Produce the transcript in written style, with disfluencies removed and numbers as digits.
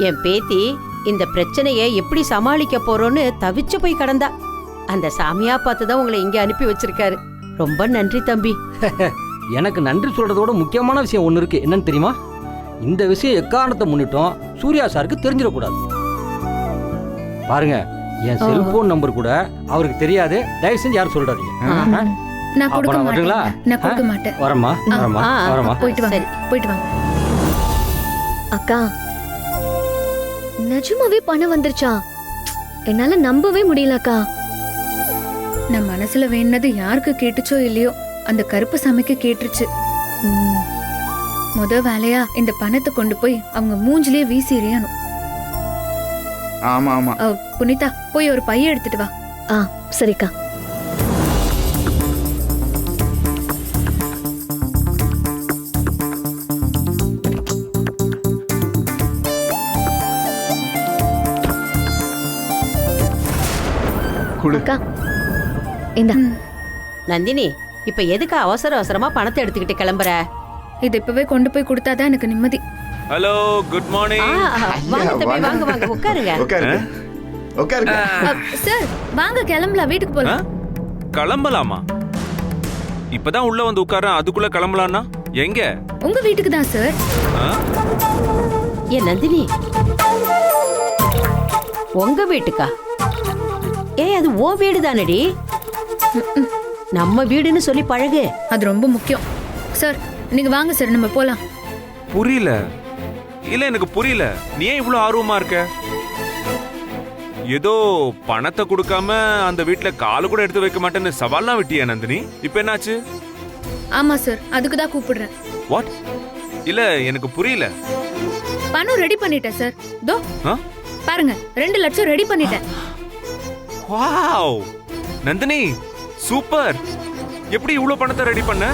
என் பேத்தி இந்த பிரச்சனைய எப்படி சமாளிக்க போறோன்னு தவிச்சு போய் கடந்தா. அந்த சாமியா பார்த்துதான் உங்களை இங்க அனுப்பி வச்சிருக்காரு. ரொம்ப நன்றி தம்பி. எனக்கு நன்றி சொல்றதோட முக்கியமான விஷயம் ஒன்று இருக்கு. என்னன்னு தெரியுமா? இந்த விஷயம் எக்காரணத்தை முன்னிட்டும் சூர்யா சாருக்கு தெரிஞ்சிடக்கூடாது. பாருங்க, என் செல்போன் நம்பர் கூட அவருக்கு தெரியாது. தயவு செஞ்சு யாரும் சொல்றாதீங்க. நான் கொடுக்க மாட்டேன். நான் கொடுக்க மாட்டேன். வரமா வரமா வரமா. போயிட்டு வாங்க. போயிட்டு வாங்க. அக்கா, நிஜமாவே பணம் வந்துருச்சா? என்னால நம்பவே முடியலக்கா. நான் மனசுல வேணுனது யாருக்கு கேட்டுச்சோ இல்லையோ, அந்த கருப்பு சாமிக்கு கேட்டுருச்சு. முத வேலையா இந்த பணத்தை கொண்டு போய் அவங்க மூஞ்சிலே வீசி எறியணும். ஆமா ஆமா. புனிதா, போய் ஒரு பைய எடுத்துட்டு வா. சரிக்கா. அக்கா, இந்தா. நந்தினி, இப்ப எதுக்கு அவசர அவசரமா பணத்தை எடுத்துக்கிட்டு கிளம்புற? இது இப்பவே கொண்டு போய் கொடுத்தாதான் எனக்கு நிம்மதி. Hello, good morning. வாங்க தம்பி, வாங்க வாங்க, உட்காருங்க. உட்காருங்க. சார் வாங்க, கிளம்பலாம், வீட்டுக்கு போலாம். கிளம்பலாமா? இப்பதான் உள்ள வந்து உட்காரேன், அதுக்குள்ள கிளம்பலாம்னா எங்க? உங்க வீட்டுக்கு தான் சார். ஏ நந்தினி, உங்க வீட்டுக்கா? அது ஓ வீடு தானடி. நம்ம வீடுன்னு சொல்லி பழகு. அது ரொம்ப முக்கியம். சார் நீங்க வாங்க சார், நம்ம போலாம். புரியல. இல்ல, எனக்கு புரியல. நீ ஏன் இவ்வளவு ஆர்வமா இருக்க? ஏதோ பணத்தை கொடுக்காம அந்த வீட்டுல காலு கூட எடுத்து வைக்க மாட்டேன்னு சவால்லாம் விட்டியா நந்தினி? இப்ப என்னாச்சு? ஆமா சார், அதுக்கு தான் கூப்பிடுறேன். வாட்? இல்ல, எனக்கு புரியல. பணம் ரெடி பண்ணிட்டேன் சார். தோ பாருங்க, 2 லட்சம் ரெடி பண்ணிட்டேன். Wow Nandini, super. எப்படி இவ்வளவு பணத்தை ரெடி பண்ண?